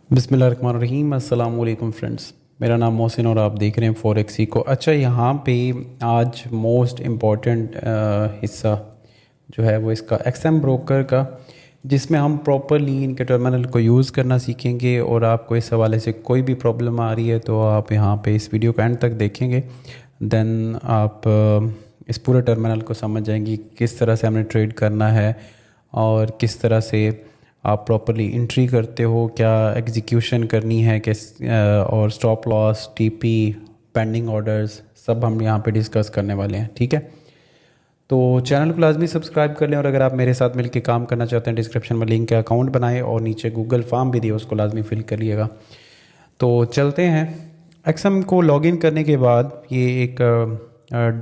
बिस्मिल्लाहिर्रहमानिर्रहीम अस्सलाम वालेकुम फ्रेंड्स। मेरा नाम मोहसिन और आप देख रहे हैं फॉरेक्सी को। अच्छा, यहाँ पे आज मोस्ट इम्पॉर्टेंट हिस्सा जो है वो इसका एक्सएम ब्रोकर का, जिसमें हम प्रॉपरली इनके टर्मिनल को यूज़ करना सीखेंगे। और आपको इस हवाले से कोई भी प्रॉब्लम आ रही है तो आप यहाँ पे इस वीडियो को एंड तक देखेंगे, देन आप इस पूरे टर्मिनल को समझ जाएंगी किस तरह से हमने ट्रेड करना है और किस तरह से आप प्रॉपरली एंट्री करते हो, क्या एग्जीक्यूशन करनी है, किस और stop loss, TP, pending orders, सब हम यहाँ पे डिस्कस करने वाले हैं। ठीक है, तो चैनल को लाजमी सब्सक्राइब कर लें। और अगर आप मेरे साथ मिलकर काम करना चाहते हैं, डिस्क्रिप्शन में लिंक है, अकाउंट बनाएं और नीचे गूगल फॉर्म भी दिया, उसको लाजमी फिल कर लिएगा। तो चलते हैं। एक्सएम को लॉगिन करने के बाद ये एक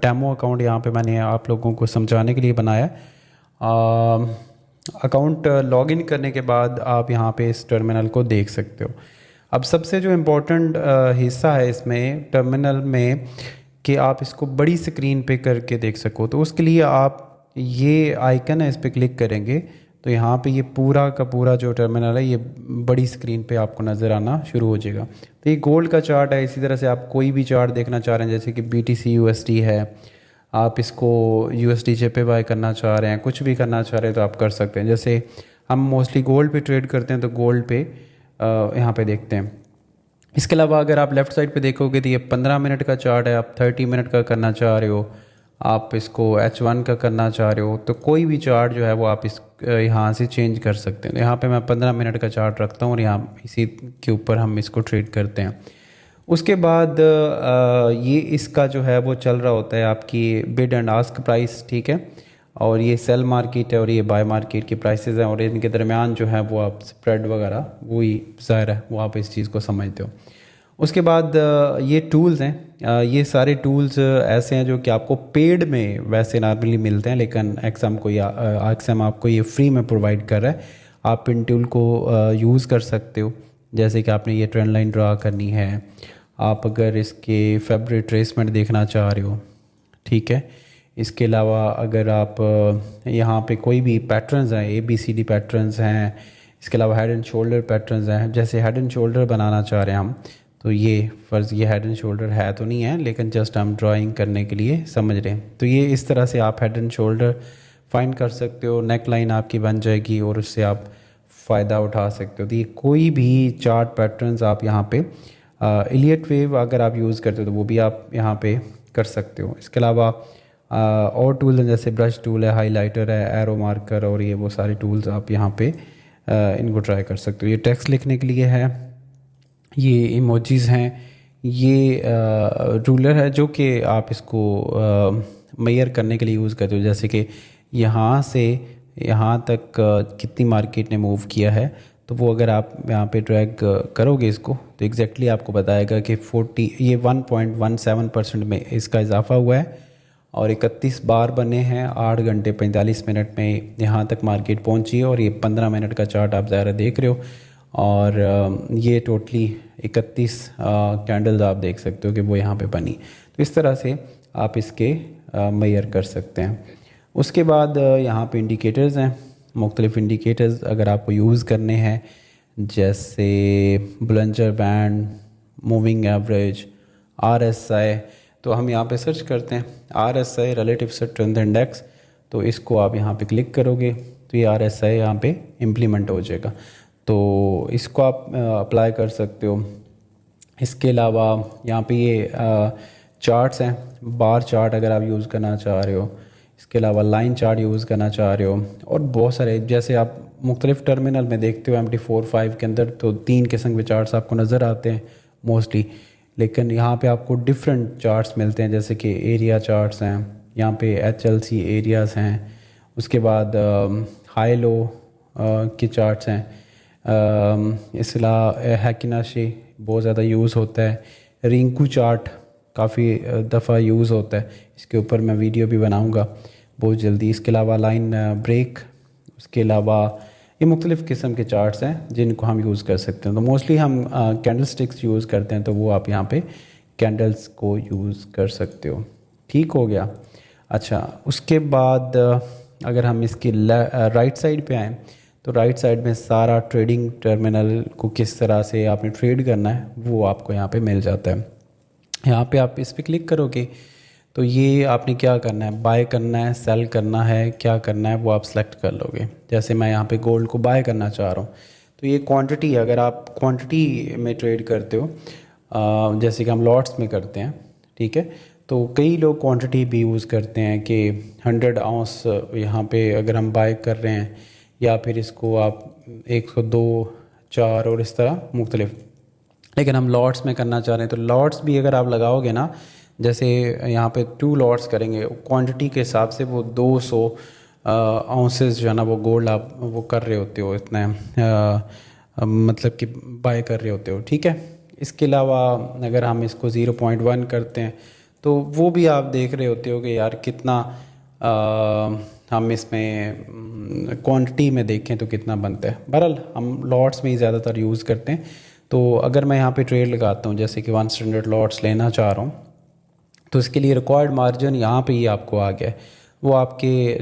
डेमो अकाउंट यहाँ पे मैंने आप लोगों को समझाने के लिए बनाया। अकाउंट लॉगिन करने के बाद आप यहाँ पे इस टर्मिनल को देख सकते हो। अब सबसे जो इम्पोर्टेंट हिस्सा है इसमें टर्मिनल में कि आप इसको बड़ी स्क्रीन पे करके देख सको, तो उसके लिए आप ये आइकन है, इस पर क्लिक करेंगे तो यहाँ पे ये पूरा का पूरा जो टर्मिनल है ये बड़ी स्क्रीन पे आपको नज़र आना शुरू हो जाएगा। तो ये गोल्ड का चार्ट है। इसी तरह से आप कोई भी चार्ट देखना चाह रहे हैं, जैसे कि BTC USD है, आप इसको USD पे बाय करना चाह रहे हैं, कुछ भी करना चाह रहे हैं तो आप कर सकते हैं। जैसे हम मोस्टली गोल्ड पे ट्रेड करते हैं तो गोल्ड पे यहाँ पे देखते हैं। इसके अलावा अगर आप लेफ़्ट साइड पे देखोगे तो ये 15 मिनट का चार्ट है। आप 30 मिनट का करना चाह रहे हो, आप इसको H1 का करना चाह रहे हो, तो कोई भी चार्ट जो है वो आप इस यहाँ से चेंज कर सकते हैं। तो यहाँ पे मैं 15 मिनट का चार्ट रखता हूँ और यहाँ इसी के ऊपर हम इसको ट्रेड करते हैं। उसके बाद ये इसका जो है वो चल रहा होता है आपकी बिड एंड आस्क प्राइस। ठीक है, और ये सेल मार्केट है और ये बाय मार्केट की प्राइसेस हैं, और इनके दरमियान जो है वो आप स्प्रेड वगैरह वही ज़ाहिर है वो आप इस चीज़ को समझते हो। उसके बाद ये टूल्स हैं, ये सारे टूल्स ऐसे हैं जो कि आपको पेड में वैसे नॉर्मली मिलते हैं, लेकिन एक्सएम आपको ये फ्री में प्रोवाइड कर रहा है। आप इन टूल को यूज़ कर सकते हो। जैसे कि आपने ये ट्रेंड लाइन ड्रा करनी है, आप अगर इसके फेब्रुअरी ट्रेसमेंट देखना चाह रहे हो, ठीक है। इसके अलावा अगर आप यहाँ पे कोई भी पैटर्न्स हैं, ABCD पैटर्न्स हैं, इसके अलावा हेड एंड शोल्डर पैटर्न्स हैं। जैसे हेड एंड शोल्डर बनाना चाह रहे हैं हम, तो ये फ़र्ज़ ये हेड एंड शोल्डर है तो नहीं है, लेकिन जस्ट हम ड्राइंग करने के लिए समझ रहे हैं। तो ये इस तरह से आप हेड एंड शोल्डर फाइंड कर सकते हो, नेक लाइन आपकी बन जाएगी और उससे आप फ़ायदा उठा सकते हो। तो ये कोई भी चार्ट पैटर्न्स आप यहाँ पे इलियट वेव अगर आप यूज़ करते हो तो वो भी आप यहाँ पे कर सकते हो। इसके अलावा और टूल हैं, जैसे ब्रश टूल है, हाइलाइटर है, एरो मार्कर, और ये वो सारे टूल्स आप यहाँ पे इनको ट्राई कर सकते हो। ये टेक्स्ट लिखने के लिए है, ये इमोजीज़ हैं, ये रूलर है जो कि आप इसको मेजर करने के लिए यूज़ करते हो। जैसे कि यहाँ से यहाँ तक कितनी मार्केट ने मूव किया है, तो वो अगर आप यहाँ पे ड्रैग करोगे इसको तो एग्जैक्टली आपको बताएगा कि 1.17% में इसका इजाफा हुआ है और 31 बार बने हैं। 8 घंटे 45 मिनट में यहाँ तक मार्केट पहुँची है और ये 15 मिनट का चार्ट आप ज़ाहिर देख रहे हो। और ये टोटली 31 कैंडल्स आप देख सकते हो कि वो यहाँ पे बनी। तो इस तरह से आप इसके मेजर कर सकते हैं। उसके बाद यहाँ पे इंडिकेटर्स हैं, मुख्तलिफ इंडिकेटर्स अगर आपको यूज़ करने हैं, जैसे बुलंजर बैंड, मूविंग एवरेज, RSI। तो हम यहाँ पे सर्च करते हैं RSI, रिलेटिव स्ट्रेंथ इंडेक्स। तो इसको आप यहाँ पे क्लिक करोगे तो ये RSI यहाँ पे इम्प्लीमेंट हो जाएगा, तो इसको आप अप्लाई कर सकते हो। इसके अलावा यहाँ पे ये चार्ट्स हैं, बार चार्ट अगर आप यूज़ करना चाह रहे हो, इसके अलावा लाइन चार्ट यूज़ करना चाह रहे हो, और बहुत सारे जैसे आप मुख्तलिफ टर्मिनल में देखते हो MT45 के अंदर तो 3 किस्म के चार्ट्स आपको नज़र आते हैं मोस्टली, लेकिन यहाँ पे आपको डिफरेंट चार्ट्स मिलते हैं। जैसे कि एरिया चार्ट्स हैं, यहाँ पे HLC एरियाज़ हैं, उसके बाद हाई लो के चार्ट्स हैं, हैकिनाशी बहुत ज़्यादा यूज़ होता है, रिंकू चार्ट काफ़ी दफ़ा यूज़ होता है, इसके ऊपर मैं वीडियो भी बनाऊंगा बहुत जल्दी। इसके अलावा लाइन ब्रेक, उसके अलावा ये मुख्तलिफ़ किस्म के चार्ट्स हैं जिनको हम यूज़ कर सकते हैं। तो मोस्टली हम कैंडल स्टिक्स यूज़ करते हैं, तो वो आप यहाँ पे कैंडल्स को यूज़ कर सकते हो। ठीक हो गया। अच्छा, उसके बाद अगर हम इसकी राइट साइड पे आएँ तो राइट साइड में सारा ट्रेडिंग टर्मिनल को किस तरह से आपने ट्रेड करना है वो आपको यहाँ पे मिल जाता है। यहाँ पे आप इस पर क्लिक करोगे तो ये आपने क्या करना है, बाय करना है, सेल करना है, क्या करना है वो आप सेलेक्ट कर लोगे। जैसे मैं यहाँ पे गोल्ड को बाय करना चाह रहा हूँ तो ये क्वांटिटी, अगर आप क्वांटिटी में ट्रेड करते हो जैसे कि हम लॉट्स में करते हैं, ठीक है, तो कई लोग क्वांटिटी भी यूज़ करते हैं कि 100 आउंस यहाँ पे अगर हम बाय कर रहे हैं, या फिर इसको आप 102, 4 और इस तरह मुख्तलिफ। लेकिन हम लॉट्स में करना चाह रहे हैं तो लॉट्स भी अगर आप लगाओगे ना, जैसे यहाँ पे 2 लॉट्स करेंगे, क्वांटिटी के हिसाब से वो 200 आउंसेस जो है ना वो गोल्ड आप वो कर रहे होते हो, इतना मतलब कि बाय कर रहे होते हो, ठीक है। इसके अलावा अगर हम इसको 0.1 करते हैं तो वो भी आप देख रहे होते हो कि यार कितना हम इसमें क्वांटिटी में देखें तो कितना बनता है। बहरहाल हम लॉट्स में ही ज़्यादातर यूज़ करते हैं। तो अगर मैं यहाँ पे ट्रेड लगाता हूँ, जैसे कि 1 स्टैंडर्ड लॉट्स लेना चाह रहा हूँ, तो इसके लिए रिक्वायर्ड मार्जिन यहाँ पे ही आपको आ गया है। वो आपके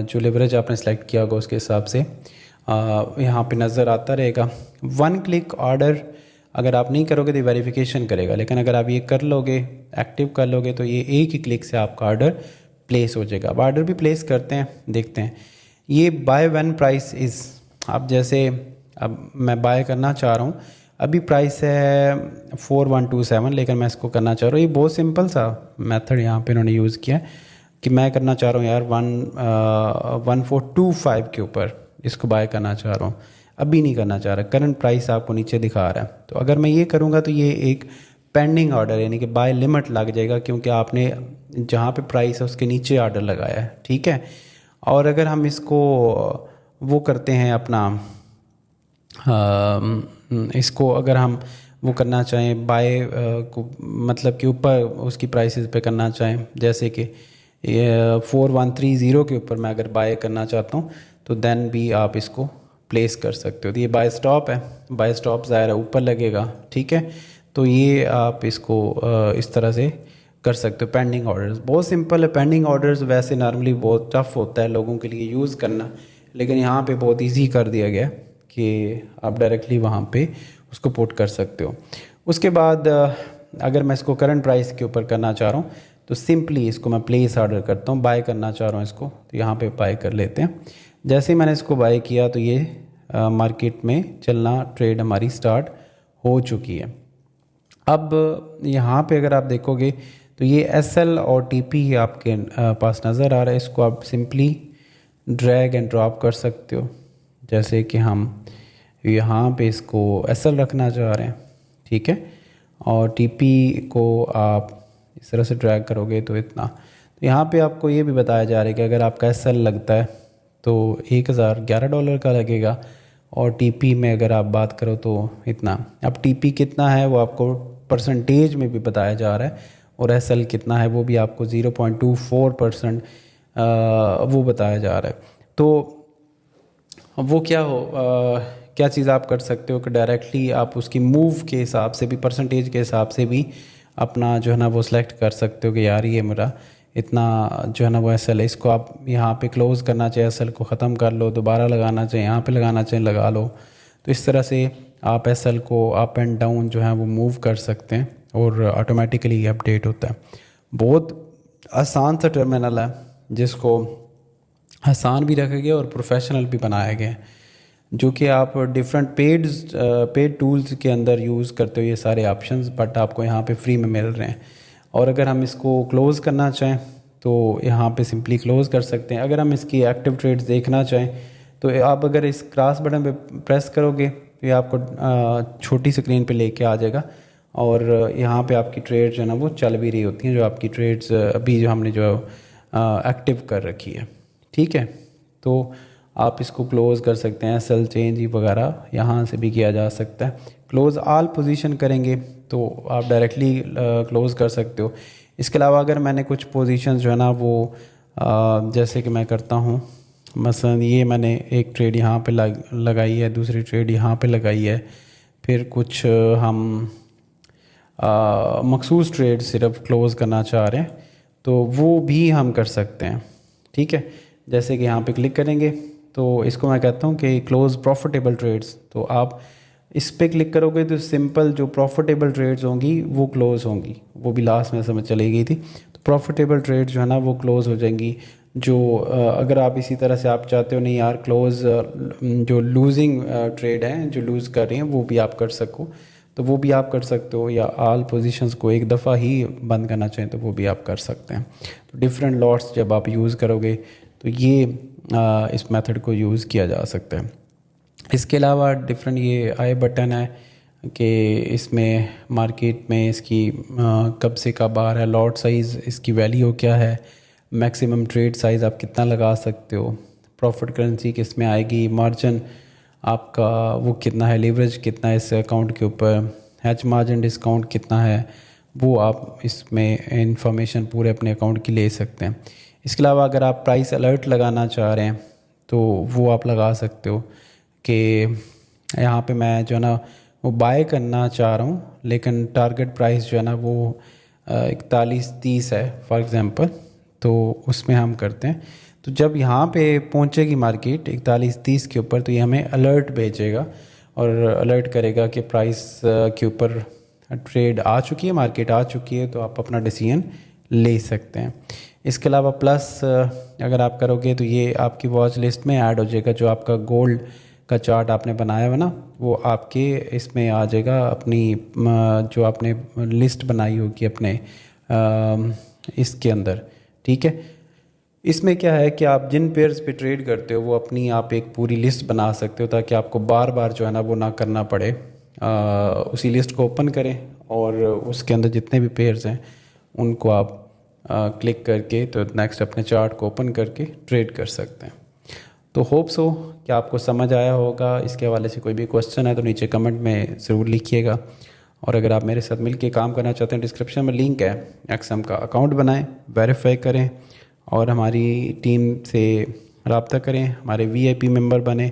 जो लेवरेज आपने सेलेक्ट किया होगा उसके हिसाब से यहाँ पे नज़र आता रहेगा। 1 क्लिक ऑर्डर अगर आप नहीं करोगे तो वेरिफिकेशन करेगा, लेकिन अगर आप ये कर लोगे, एक्टिव कर लोगे, तो ये एक ही क्लिक से आपका ऑर्डर प्लेस हो जाएगा। अब ऑर्डर भी प्लेस करते हैं, देखते हैं। ये बाय व्हेन प्राइस इज़, अब जैसे अब मैं बाय करना चाह रहा हूँ, अभी प्राइस है 4127, लेकिन मैं इसको करना चाह रहा हूँ। ये बहुत सिंपल सा मेथड यहाँ पे इन्होंने यूज़ किया कि मैं करना चाह रहा हूँ यार 1425 के ऊपर इसको बाय करना चाह रहा हूँ, अभी नहीं करना चाह रहा, करंट प्राइस आपको नीचे दिखा रहा है। तो अगर मैं ये करूँगा तो ये एक पेंडिंग ऑर्डर यानी कि बाय लिमिट लग जाएगा, क्योंकि आपने जहाँ पे प्राइस है उसके नीचे ऑर्डर लगाया है, ठीक है। और अगर हम इसको वो करते हैं अपना इसको अगर हम वो करना चाहें बाय को, मतलब कि ऊपर उसकी प्राइसेस पे करना चाहें, जैसे कि 4130 के ऊपर मैं अगर बाय करना चाहता हूँ तो देन भी आप इसको प्लेस कर सकते हो। तो ये बाय स्टॉप है, बाय स्टॉप ज़ाहिर है ऊपर लगेगा, ठीक है। तो ये आप इसको इस तरह से कर सकते हो। पेंडिंग ऑर्डर्स बहुत सिंपल है। पेंडिंग ऑर्डर्स वैसे नॉर्मली बहुत टफ होता है लोगों के लिए यूज़ करना, लेकिन यहाँ पे बहुत इजी कर दिया गया कि आप डायरेक्टली वहाँ पे उसको पुट कर सकते हो। उसके बाद अगर मैं इसको करंट प्राइस के ऊपर करना चाह रहा हूँ तो सिंपली इसको मैं प्लेस ऑर्डर करता हूँ। बाय करना चाह रहा हूँ इसको, तो यहाँ पे बाय कर लेते हैं। जैसे ही मैंने इसको बाय किया तो ये मार्केट में चलना, ट्रेड हमारी स्टार्ट हो चुकी है। अब यहाँ पे अगर आप देखोगे तो ये SL और TP आपके पास नज़र आ रहा है। इसको आप सिंपली ड्रैग एंड ड्रॉप कर सकते हो। जैसे कि हम यहाँ पे इसको SL रखना चाह रहे हैं, ठीक है, और TP को आप इस तरह से ड्रैग करोगे तो इतना। तो यहाँ पे आपको ये भी बताया जा रहा है कि अगर आपका SL लगता है तो $1011 का लगेगा, और TP में अगर आप बात करो तो इतना। अब TP कितना है वो आपको परसेंटेज में भी बताया जा रहा है, और SL कितना है वो भी आपको 0.24% वो बताया जा रहा है। तो वो क्या चीज़ आप कर सकते हो कि डायरेक्टली आप उसकी मूव के हिसाब से भी, परसेंटेज के हिसाब से भी अपना जो है ना वो सिलेक्ट कर सकते हो कि यार ये मेरा इतना जो है ना वो SL है। इसको आप यहाँ पे क्लोज़ करना चाहिए, SL को ख़त्म कर लो, दोबारा लगाना चाहिए, यहाँ पे लगाना चाहिए, लगा लो। तो इस तरह से आप SL को अप एंड डाउन जो है वो मूव कर सकते हैं और ऑटोमेटिकली अपडेट होता है। बहुत आसान सा टर्मिनल है जिसको आसान भी रखा गया और प्रोफेशनल भी बनाया गया है, जो कि आप डिफरेंट पेड टूल्स के अंदर यूज़ करते हो ये सारे ऑप्शंस, बट आपको यहाँ पे फ्री में मिल रहे हैं। और अगर हम इसको क्लोज़ करना चाहें तो यहाँ पे सिंपली क्लोज़ कर सकते हैं। अगर हम इसकी एक्टिव ट्रेड्स देखना चाहें तो आप अगर इस क्रॉस बटन पे प्रेस करोगे तो ये आपको छोटी स्क्रीन पे लेके आ जाएगा, और यहाँ पे आपकी ट्रेड जो है ना वो चल भी रही होती हैं, जो आपकी ट्रेड्स अभी जो हमने जो एक्टिव कर रखी है, ठीक है। तो आप इसको क्लोज़ कर सकते हैं, सेल चेंज वगैरह यहाँ से भी किया जा सकता है। क्लोज़ ऑल पोजीशन करेंगे तो आप डायरेक्टली क्लोज़ कर सकते हो। इसके अलावा अगर मैंने कुछ पोजीशंस जो है ना वो जैसे कि मैं करता हूँ, मसलन ये मैंने एक ट्रेड यहाँ पे लगाई है, दूसरी ट्रेड यहाँ पे लगाई है, फिर कुछ हम मखसूस ट्रेड सिर्फ क्लोज़ करना चाह रहे हैं तो वो भी हम कर सकते हैं, ठीक है। जैसे कि यहाँ पे क्लिक करेंगे तो इसको मैं कहता हूँ कि क्लोज प्रॉफिटेबल ट्रेड्स। तो आप इस पे क्लिक करोगे तो सिंपल जो प्रॉफिटेबल ट्रेड्स होंगी वो क्लोज़ होंगी, वो भी लास्ट में समझ चली गई थी। तो प्रॉफिटेबल ट्रेड जो है ना वो क्लोज़ हो जाएंगी। जो अगर आप इसी तरह से आप चाहते हो नहीं यार क्लोज़ जो लूजिंग ट्रेड हैं, जो लूज़ कर रही हैं, वो भी आप कर सको तो वो भी आप कर सकते हो, या ऑल पोजीशंस को एक दफ़ा ही बंद करना चाहें तो वो भी आप कर सकते हैं। तो डिफरेंट लॉट्स जब आप यूज़ करोगे तो ये इस मेथड को यूज़ किया जा सकता है। इसके अलावा डिफरेंट ये आई बटन है कि इसमें मार्केट में इसकी कब से कब आ रहा है, लॉट साइज़ इसकी वैल्यू क्या है, मैक्सिमम ट्रेड साइज़ आप कितना लगा सकते हो, प्रॉफिट करेंसी किस में आएगी, मार्जिन आपका वो कितना है, लीवरेज कितना है इस अकाउंट के ऊपर, हैच मार्जिन डिस्काउंट कितना है, वो आप इसमें इंफॉर्मेशन पूरे अपने अकाउंट की ले सकते हैं। इसके अलावा अगर आप प्राइस अलर्ट लगाना चाह रहे हैं तो वो आप लगा सकते हो कि यहाँ पे मैं जो है ना वो बाय करना चाह रहा हूँ लेकिन टारगेट प्राइस जो है ना वो 41.30 है फॉर एग्ज़ाम्पल, तो उसमें हम करते हैं। तो जब यहाँ पे पहुँचेगी मार्केट 41.30 के ऊपर तो ये हमें अलर्ट भेजेगा और अलर्ट करेगा कि प्राइस के ऊपर ट्रेड आ चुकी है, मार्केट आ चुकी है, तो आप अपना डिसीजन ले सकते हैं। इसके अलावा प्लस अगर आप करोगे तो ये आपकी वॉच लिस्ट में ऐड हो जाएगा, जो आपका गोल्ड का चार्ट आपने बनाया हुआ ना वो आपके इसमें आ जाएगा, अपनी जो आपने लिस्ट बनाई होगी अपने इसके अंदर, ठीक है। इसमें क्या है कि आप जिन पेयर्स पे ट्रेड करते हो वो अपनी आप एक पूरी लिस्ट बना सकते हो ताकि आपको बार बार जो है ना वो ना करना पड़े। उसी लिस्ट को ओपन करें और उसके अंदर जितने भी पेयर्स हैं उनको आप क्लिक करके तो नेक्स्ट अपने चार्ट को ओपन करके ट्रेड कर सकते हैं। तो होप सो कि आपको समझ आया होगा। इसके हवाले से कोई भी क्वेश्चन है तो नीचे कमेंट में ज़रूर लिखिएगा, और अगर आप मेरे साथ मिलके काम करना चाहते हैं डिस्क्रिप्शन में लिंक है, एक्सएम का अकाउंट बनाएं, वेरीफाई करें और हमारी टीम से रब्ता करें, हमारे वीआईपी मेंबर बने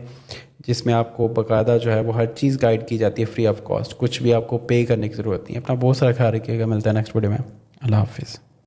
जिसमें आपको बाकायदा जो है वो हर चीज़ गाइड की जाती है फ्री ऑफ कॉस्ट, कुछ भी आपको पे करने की ज़रूरत नहीं है। अपना बहुत सारा ख्याल रखिएगा, मिलता है नेक्स्ट वीडियो में। अल्लाह हाफिज़।